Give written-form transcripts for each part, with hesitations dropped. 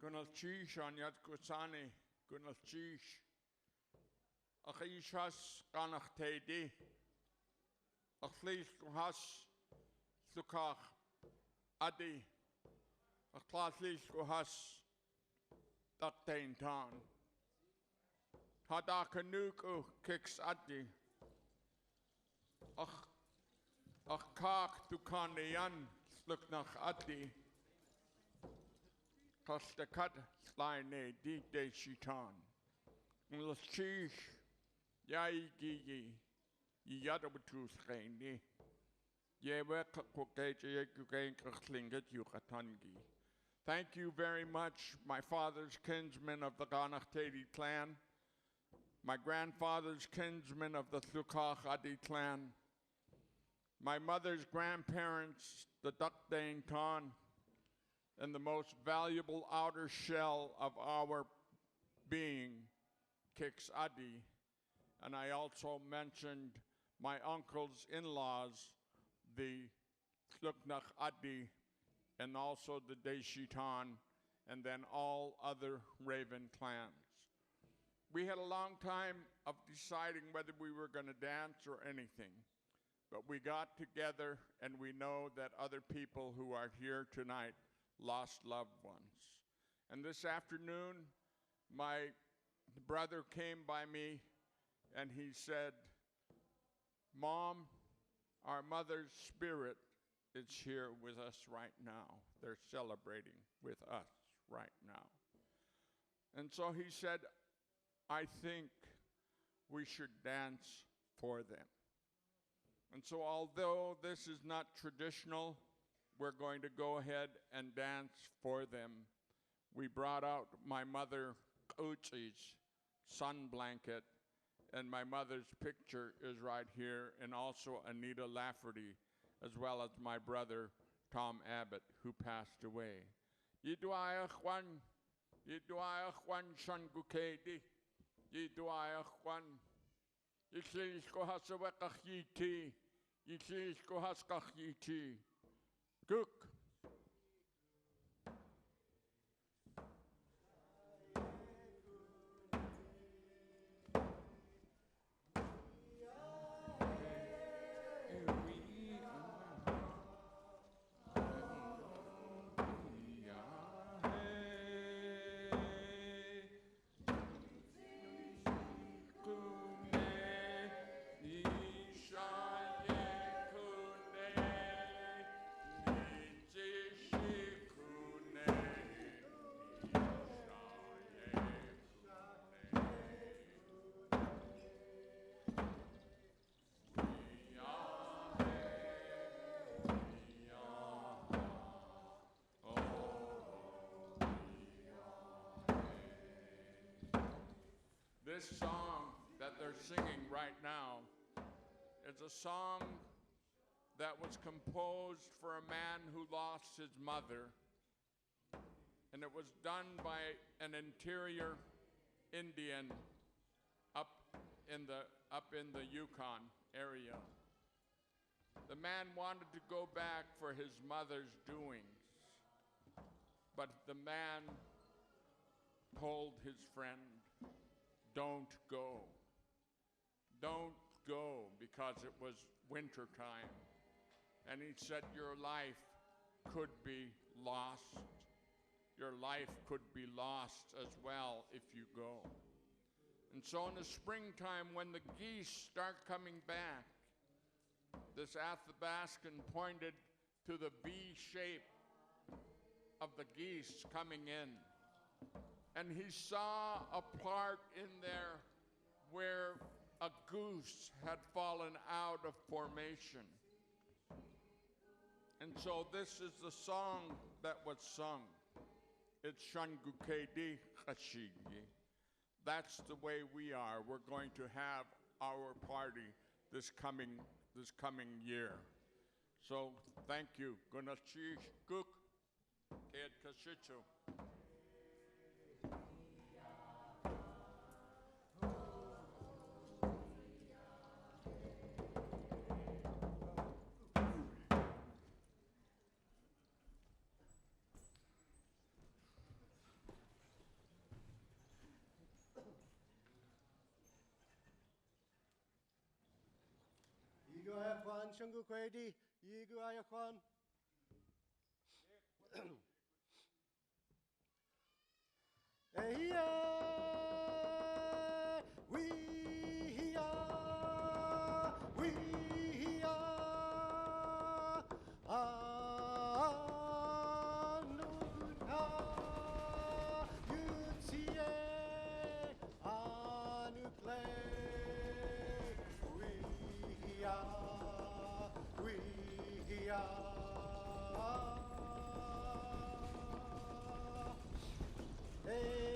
Gunalchish on Yat Kusani, Gunalchish. Achishas Ganach Tedi. Achlis Guhas Sukach Adi. Achlaslis Guhas Daktain Tan. Hadakanuku kicks Adi. Ach Kak Dukanian Sluknach Adi. Kostakat Sline Di De Shitan. Lashish Yaigi Yadabutus Rainy. Thank you very much, my father's kinsmen of the Ganachtedi clan, my grandfather's kinsmen of the Thukach Adi clan, my mother's grandparents, the Dukdane Khan, and the most valuable outer shell of our being, Kix Adi. And I also mentioned my uncle's in-laws, the Tluknach Adi, and also the Deshitan, and then all other Raven clans. We had a long time of deciding whether we were going to dance or anything, but we got together, and we know that other people who are here tonight lost loved ones. And this afternoon, my brother came by me and he said, Mom, our mother's spirit is here with us right now. They're celebrating with us right now. And so he said, I think we should dance for them. And so although this is not traditional, we're going to go ahead and dance for them. We brought out my mother Uchi's sun blanket, and my mother's picture is right here, and also Anita Lafferty, as well as my brother Tom Abbott, who passed away. Yiduaya Juan Shangukedi, Yiduaya Juan, Yislisko Hasawekachiti, Yislisko Haskachiti. Cook. This song that they're singing right now is a song that was composed for a man who lost his mother, and it was done by an interior Indian up in the Yukon area. The man wanted to go back for his mother's doings, but the man told his friend, don't go. Don't go, because it was winter time. And he said, your life could be lost. Your life could be lost as well if you go. And so in the springtime, when the geese start coming back, this Athabascan pointed to the V shape of the geese coming in. And he saw a part in there where a goose had fallen out of formation. And so this is the song that was sung. It's Shangukedi Khashigi. That's the way we are. We're going to have our party this coming year. So thank you. Gunachish Guk Ked Kashichu. Igayakwan, Shungu Kwedi, Igayakwan. Hey, we are, Anuka, Yutsie, Anukle, we are, hey, we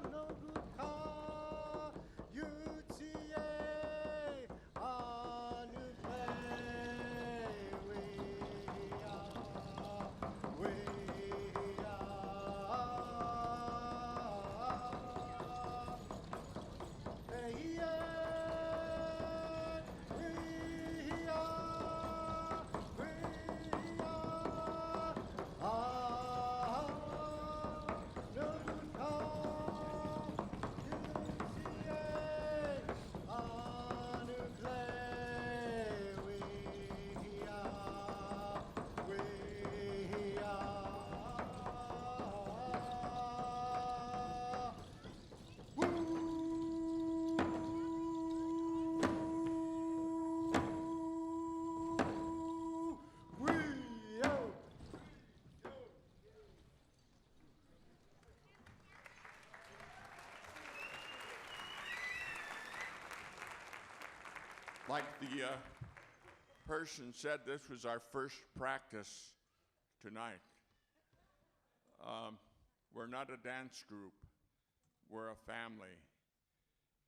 Anuka, Yutsie, Anukle, we are, Like the person said, this was our first practice tonight. We're not a dance group, we're a family.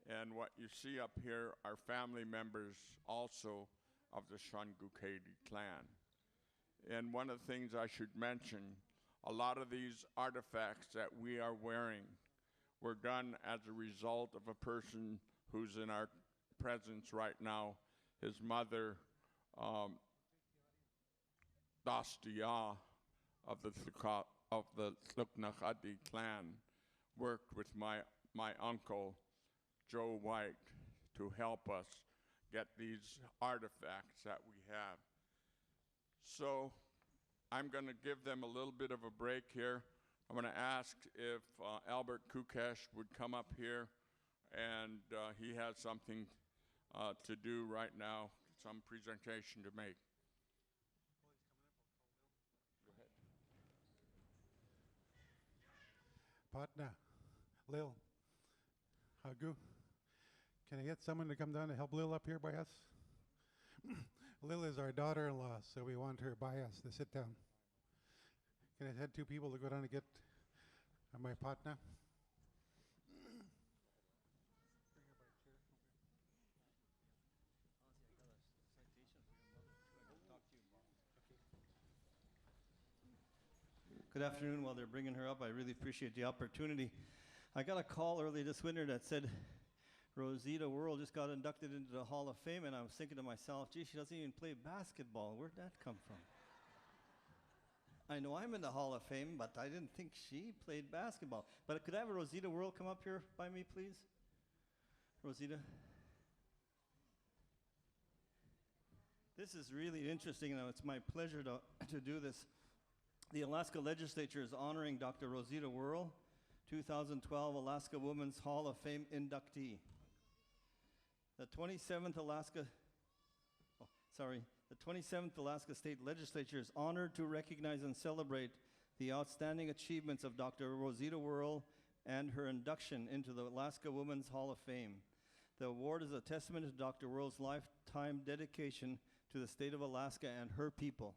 And what you see up here are family members also of the Shungukedi clan. And one of the things I should mention, a lot of these artifacts that we are wearing were done as a result of a person who's in our presence right now. His mother, Dastia of the Tluknachadi clan, worked with my uncle, Joe White, to help us get these artifacts that we have. So I'm going to give them a little bit of a break here. I'm going to ask if Albert Kukesh would come up here, and he has something to do right now, some presentation to make. Patna, Lil, Hagu, can I get someone to come down to help Lil up here by us? Lil is our daughter-in-law, so we want her by us to sit down. Can I have 2 people to go down and get my Patna? Good afternoon. While they're bringing her up, I really appreciate the opportunity. I got a call early this winter that said, Rosita Worrell just got inducted into the Hall of Fame, and I was thinking to myself, gee, she doesn't even play basketball. Where'd that come from? I know I'm in the Hall of Fame, but I didn't think she played basketball. But could I have a Rosita Worrell come up here by me, please? Rosita? This is really interesting, and it's my pleasure to do this. The Alaska Legislature is honoring Dr. Rosita Worrell, 2012 Alaska Women's Hall of Fame inductee. The 27th Alaska State Legislature is honored to recognize and celebrate the outstanding achievements of Dr. Rosita Worrell and her induction into the Alaska Women's Hall of Fame. The award is a testament to Dr. Worrell's lifetime dedication to the state of Alaska and her people.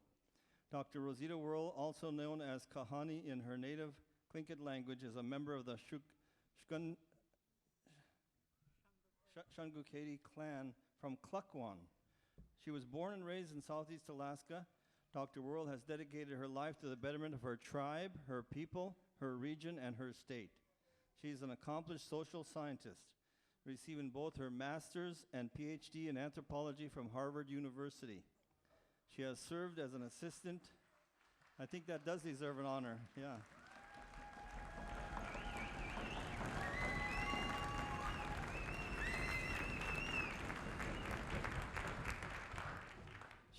Dr. Rosita Worrell, also known as Kahani in her native Chilkat language, is a member of the Shungukati clan from Klukwan. She was born and raised in southeast Alaska. Dr. Worrell has dedicated her life to the betterment of her tribe, her people, her region, and her state. She is an accomplished social scientist, receiving both her master's and PhD in anthropology from Harvard University. She has served as an assistant. I think that does deserve an honor, yeah.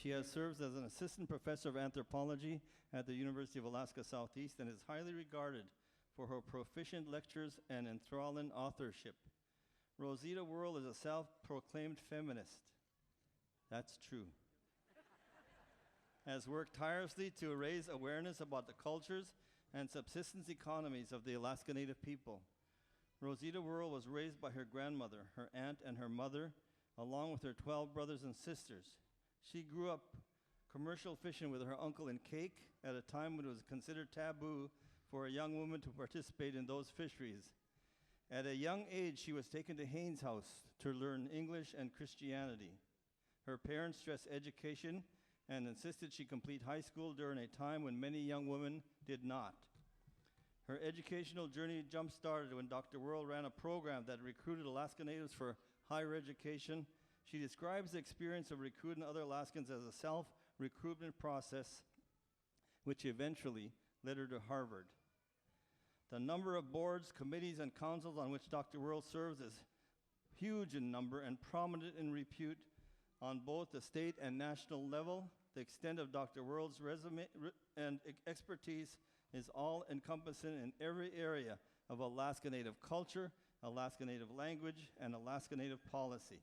She has served as an assistant professor of anthropology at the University of Alaska Southeast and is highly regarded for her proficient lectures and enthralling authorship. Rosita Worrell is a self-proclaimed feminist. That's true. Has worked tirelessly to raise awareness about the cultures and subsistence economies of the Alaska Native people. Rosita Worrell was raised by her grandmother, her aunt, and her mother, along with her 12 brothers and sisters. She grew up commercial fishing with her uncle in Cake at a time when it was considered taboo for a young woman to participate in those fisheries. At a young age, she was taken to Haynes House to learn English and Christianity. Her parents stressed education and insisted she complete high school during a time when many young women did not. Her educational journey jump-started when Dr. Worrell ran a program that recruited Alaska Natives for higher education. She describes the experience of recruiting other Alaskans as a self-recruitment process, which eventually led her to Harvard. The number of boards, committees, and councils on which Dr. Worrell serves is huge in number and prominent in repute on both the state and national level. The extent of Dr. Worrell's resume and expertise is all-encompassing in every area of Alaska Native culture, Alaska Native language, and Alaska Native policy.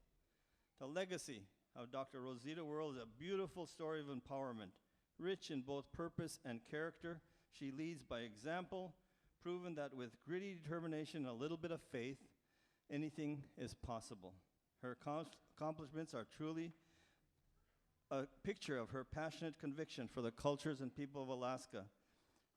The legacy of Dr. Rosita Worrell is a beautiful story of empowerment, rich in both purpose and character. She leads by example, proven that with gritty determination and a little bit of faith, anything is possible. Her accomplishments are truly a picture of her passionate conviction for the cultures and people of Alaska.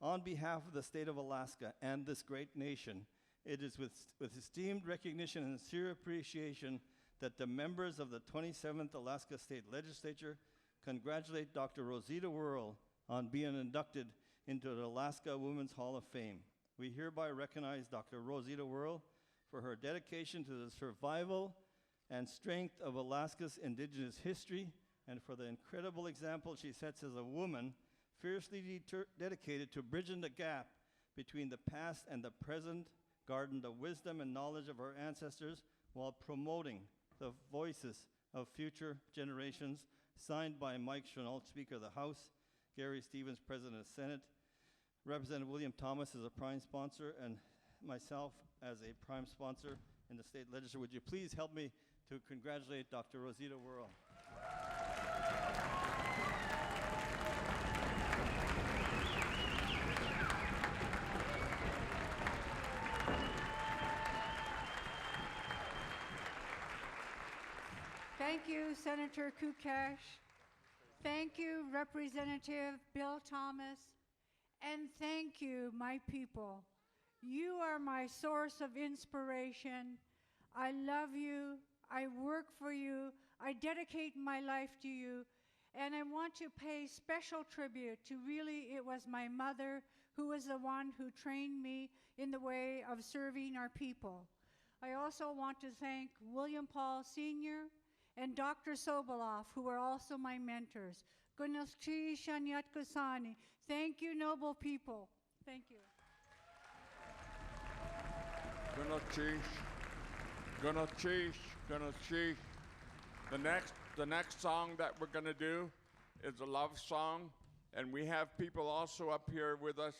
On behalf of the state of Alaska and this great nation, it is with esteemed recognition and sincere appreciation that the members of the 27th Alaska State Legislature congratulate Dr. Rosita Worrell on being inducted into the Alaska Women's Hall of Fame. We hereby recognize Dr. Rosita Worrell for her dedication to the survival and strength of Alaska's indigenous history and for the incredible example she sets as a woman fiercely dedicated to bridging the gap between the past and the present, guarding the wisdom and knowledge of our ancestors while promoting the voices of future generations, signed by Mike Chenault, Speaker of the House, Gary Stevens, President of the Senate, Representative William Thomas is a prime sponsor, and myself as a prime sponsor in the state legislature. Would you please help me to congratulate Dr. Rosita Worrell? Thank you, Senator Kukash. Thank you, Representative Bill Thomas. And thank you, my people. You are my source of inspiration. I love you. I work for you. I dedicate my life to you. And I want to pay special tribute to it was my mother who was the one who trained me in the way of serving our people. I also want to thank William Paul Sr. and Dr. Sobolov, who were also my mentors. Gunochi Shanyat Kusani. Thank you, noble people. Thank you. Gunochi. The next song that we're going to do is a love song, and we have people also up here with us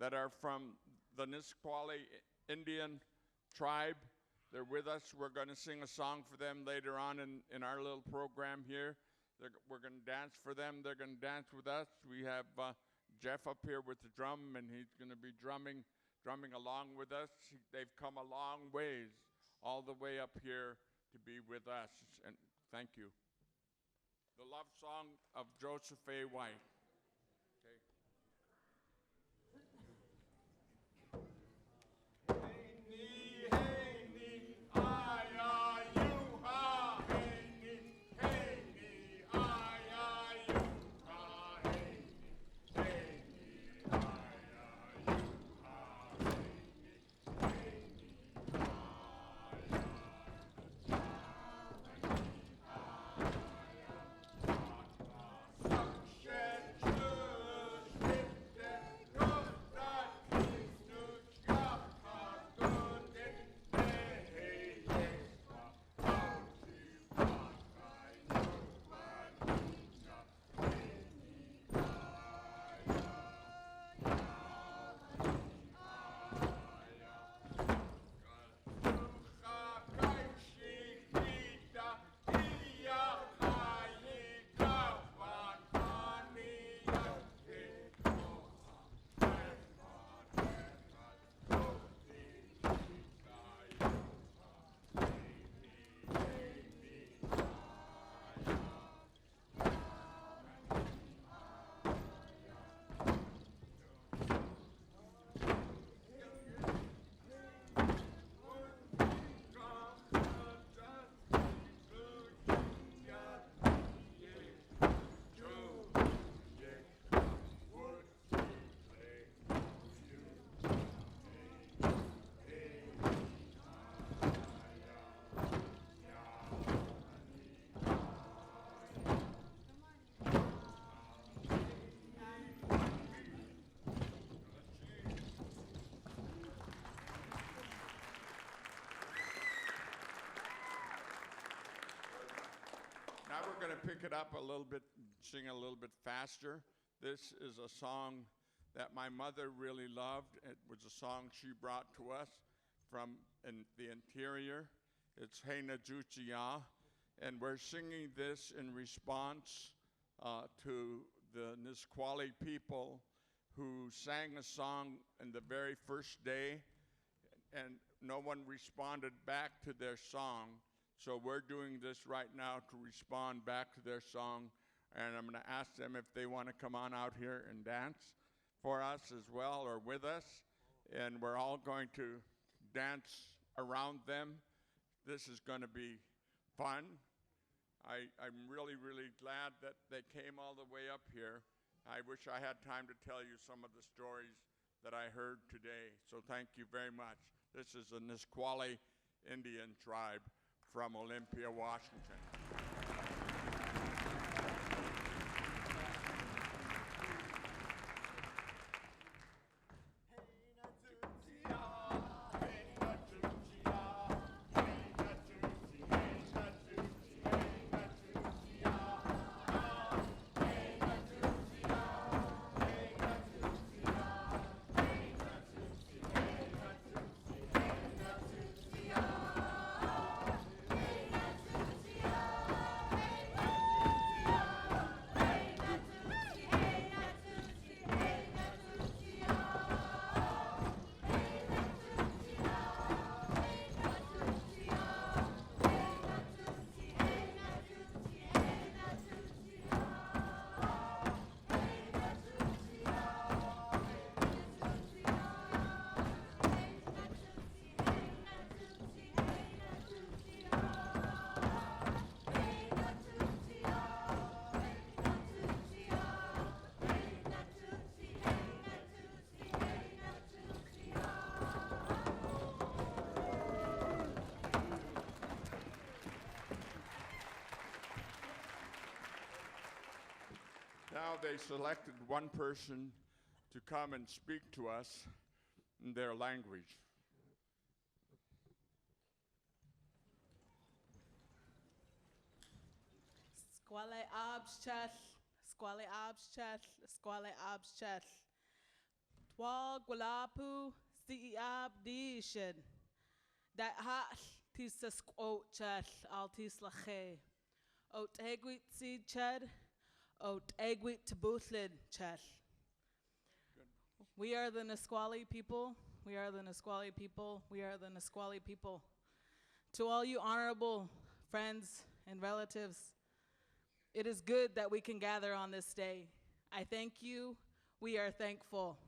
that are from the Nisqually Indian tribe. They're with us. We're going to sing a song for them later on in our little program here. We're going to dance for them. They're going to dance with us. We have Jeff up here with the drum, and he's going to be drumming along with us. They've come a long ways, all the way up here to be with us. And thank you. The love song of Joseph A. White. Now we're going to pick it up a little bit, sing a little bit faster. This is a song that my mother really loved. It was a song she brought to us from the interior. It's Hey Najuchiya, and we're singing this in response to the Nisqually people who sang a song in the very first day, and no one responded back to their song. So we're doing this right now to respond back to their song, and I'm going to ask them if they want to come on out here and dance for us as well, or with us, and we're all going to dance around them. This is going to be fun. I'm really, really glad that they came all the way up here. I wish I had time to tell you some of the stories that I heard today, so thank you very much. This is the Nisqually Indian tribe from Olympia, Washington. Hey, Now they selected one person to come and speak to us in their language. Squale abschel, squale abschel, squale abschel. Twa gwalapu si abdishin. Dat hat tisa squochel al tislache. Ot egwit si ched, ot egwit tabutlin chel. We are the Nisqually people. We are the Nisqually people. We are the Nisqually people. To all you honorable friends and relatives, it is good that we can gather on this day. I thank you. We are thankful.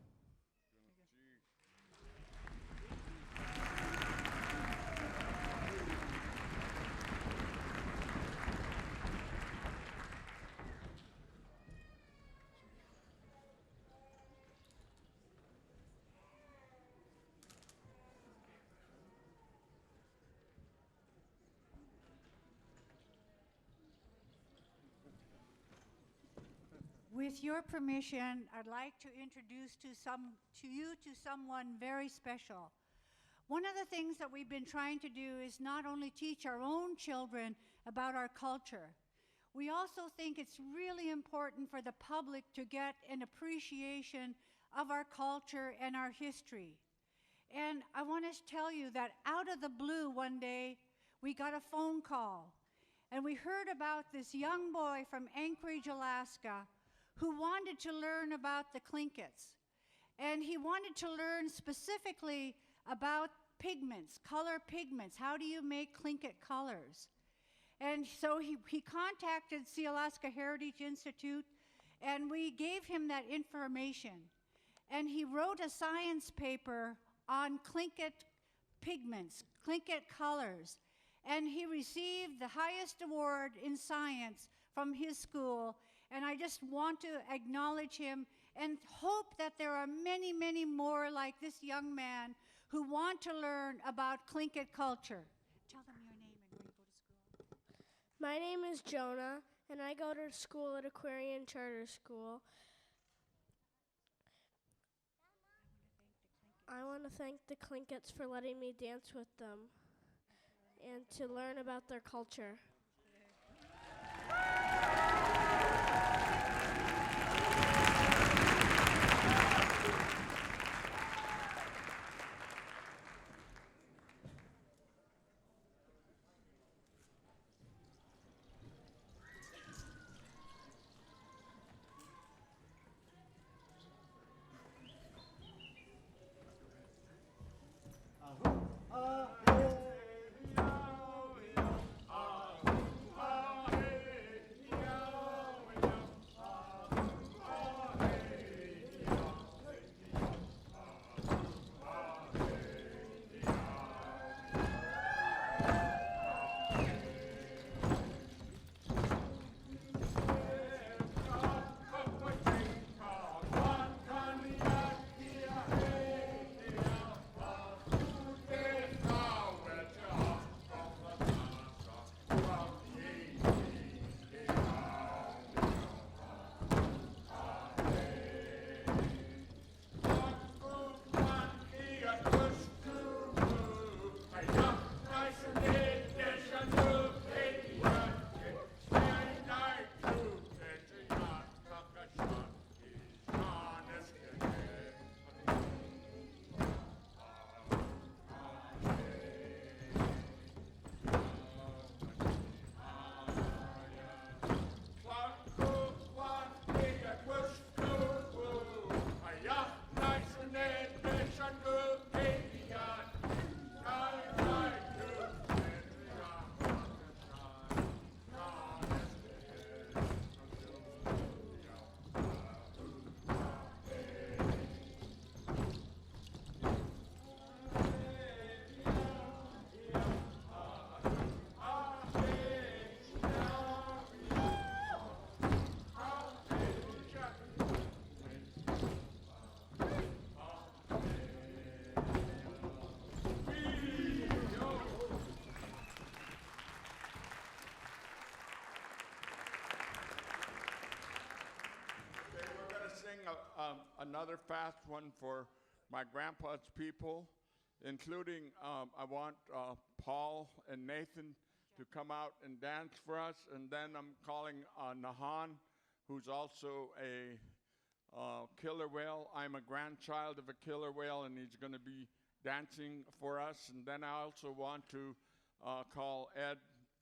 With your permission, I'd like to introduce you to someone very special. One of the things that we've been trying to do is not only teach our own children about our culture, we also think it's really important for the public to get an appreciation of our culture and our history. And I want to tell you that out of the blue one day, we got a phone call, and we heard about this young boy from Anchorage, Alaska, who wanted to learn about the Chilkats. And he wanted to learn specifically about pigments, color pigments. How do you make Chilkat colors? And so he contacted Sealaska Heritage Institute, and we gave him that information. And he wrote a science paper on Chilkat pigments, Chilkat colors. And he received the highest award in science from his school. And I just want to acknowledge him and hope that there are many, many more like this young man who want to learn about Chilkat culture. Tell them your name and where you go to school. My name is Jonah, and I go to school at Aquarian Charter School. I want to thank the Chilkats for letting me dance with them and to learn about their culture. another fast one for my grandpa's people, including I want Paul and Nathan to come out and dance for us. And then I'm calling Nahan, who's also a killer whale. I'm a grandchild of a killer whale, and he's going to be dancing for us. And then I also want to call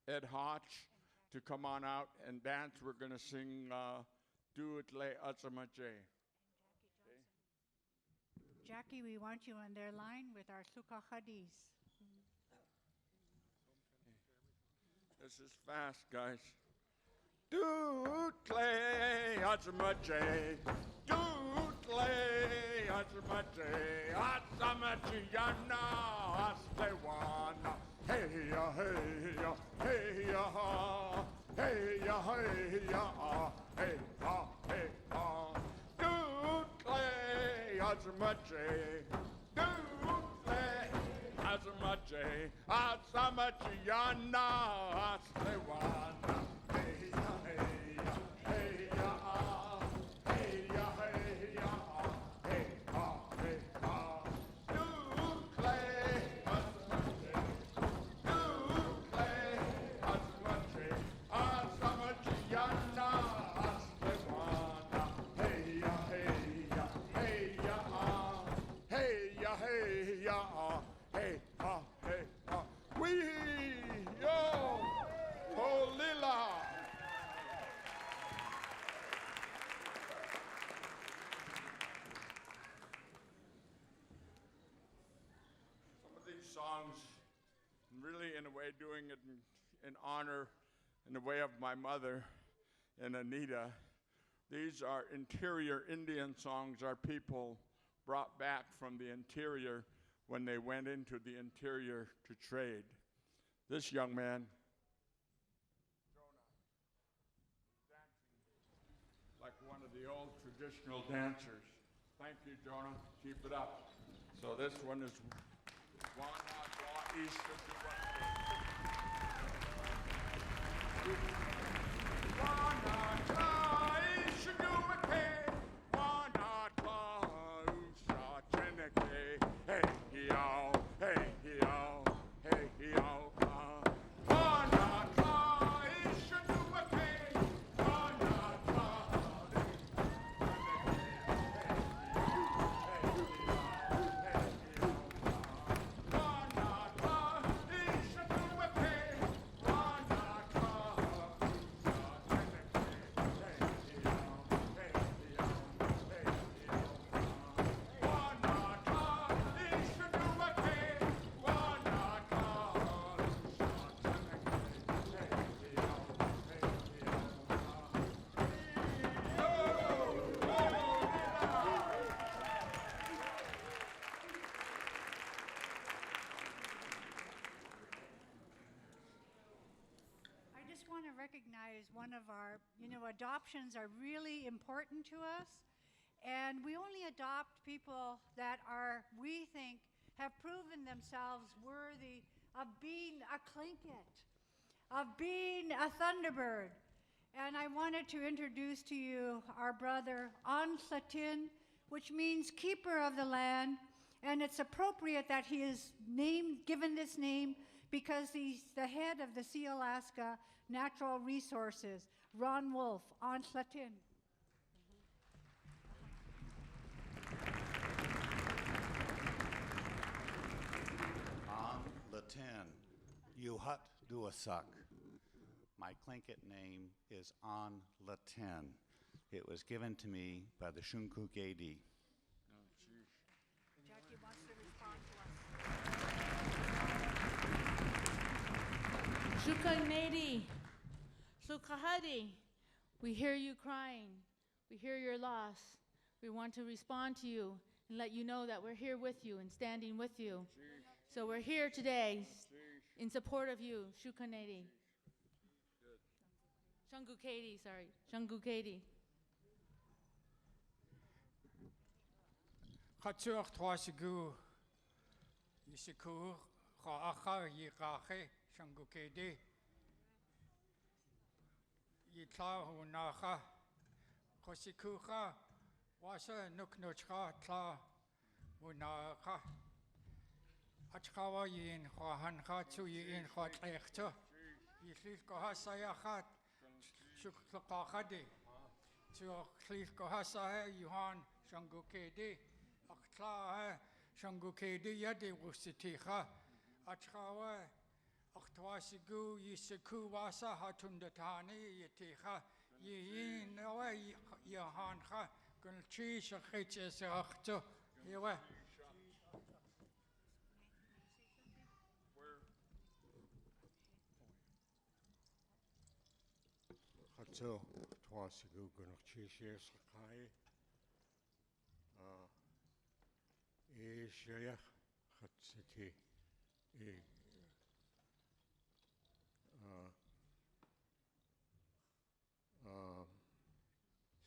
Ed Hotch to come on out and dance. We're going to sing Do It Le Azamaje. Jackie, we want you on their line with our Suka Hadis. This is fast, guys. Dootle azamaje, dootle azamaje, azamajiyana astewana. Hey ya, hey ya, hey ya, hey ya, hey ya, hey ha, hey ha. Dootle azamaje, dootle azamaje, azamajiyana astewana. Hey ya, hey ya, hey ya, hey ya, hey ya, hey ha, hey ha. Dootle azamaje, dootle azamaje, azamajiyana astewana. Hey ya, hey ya, hey ya, hey ya, hey ya, hey ha, hey ha. We yo, Polila. Some of these songs, really in a way doing it in honor, in the way of my mother and Anita. These are interior Indian songs our people brought back from the interior when they went into the interior to trade. This young man, Jonah, dancing like one of the old traditional dancers. Thank you, Jonah. Keep it up. So this one is Wana Dwa East of the Wana Dwa East of the West. Wana Dwa Usha Cheneke. Hey, yo, hey, yo, hey, yo. Wana Dwa East of the West. Wana Dwa I just want to recognize one of our, adoptions are really important to us. And we only adopt people that we think, have proven themselves worthy of being a Chilkat, of being a Thunderbird. And I wanted to introduce to you our brother, An Satin, which means keeper of the land. And it's appropriate that he is given this name because he's the head of the Sealaska Natural Resources. Ron Wolf, An Satin. On Latin, Yuhut Duasak. My Chilkat name is On Latin. It was given to me by the Shunkukedi. Jackie wants to respond to us. Shukanedi, Sukahadi, we hear you crying. We hear your loss. We want to respond to you and let you know that we're here with you and standing with you. So we're here today in support of you, Shukanedi. Shungukedi, sorry, Shungukedi. Khatsuach Twasigu, Yisikur, Kaacha, Yikache, Shungukedi, Yitla Hunacha, Kosikucha, Wasa nuk nuchka tla wuna ka. Achkawa yin khahan ka tu yin khat ekta. Yislis kohasaya khat shukka khadi. Tu khlis kohasaya yuhan shangukedi. Aktla shangukedi yadi wusitiha. Achkawa aktwasigu yisiku wasa hatundatani yitiha. Yin nawa yahan ka. Gulchi shakhiche sakto. Yewa. Hatso twasigu gunchi sakai. Shaya hatsiti.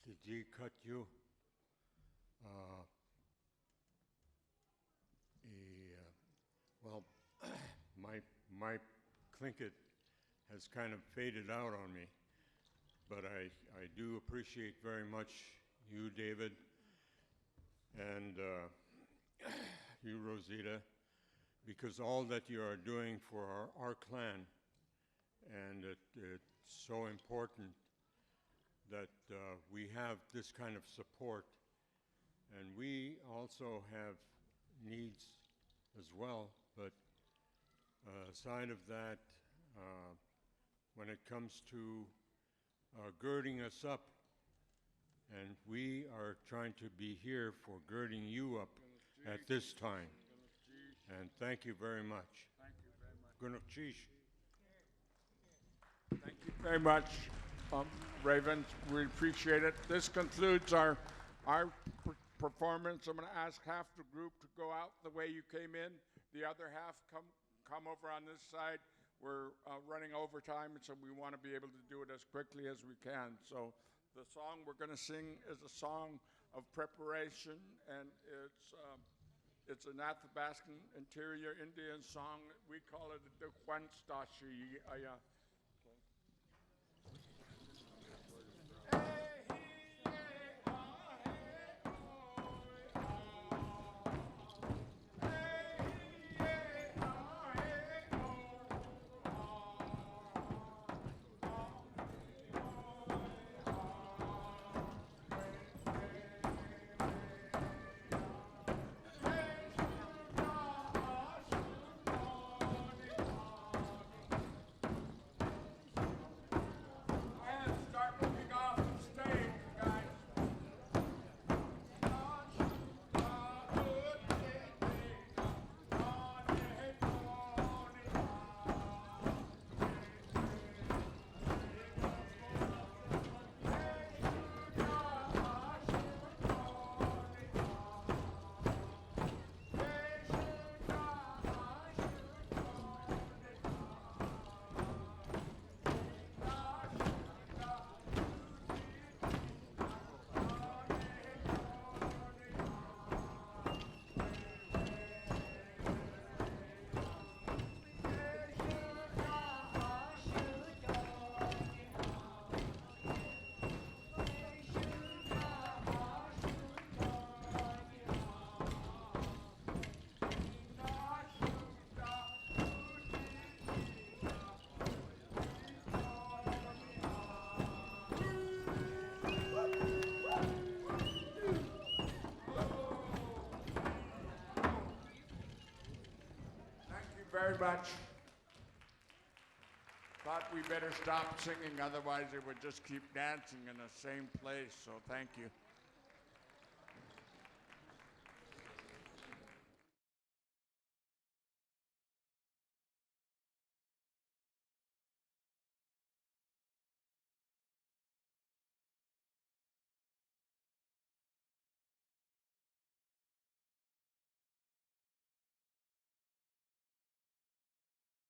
Siji katyu. Well, my Tlingit has kind of faded out on me, but I do appreciate very much you, David, and you, Rosita, because all that you are doing for our clan, and it's so important that we have this kind of support, and we also have needs as well, but aside of that, when it comes to girding us up, and we are trying to be here for girding you up at this time. And thank you very much. Thank you very much. Gunukchish. Thank you very much, Ravens. We appreciate it. This concludes our performance. I'm going to ask half the group to go out the way you came in. The other half come over on this side. We're running overtime, and so we want to be able to do it as quickly as we can. So the song we're going to sing is a song of preparation, and it's an Athabascan interior Indian song. We call it a Dekwanstashi. Very much. Thought we better stop singing, otherwise it would just keep dancing in the same place, so thank you.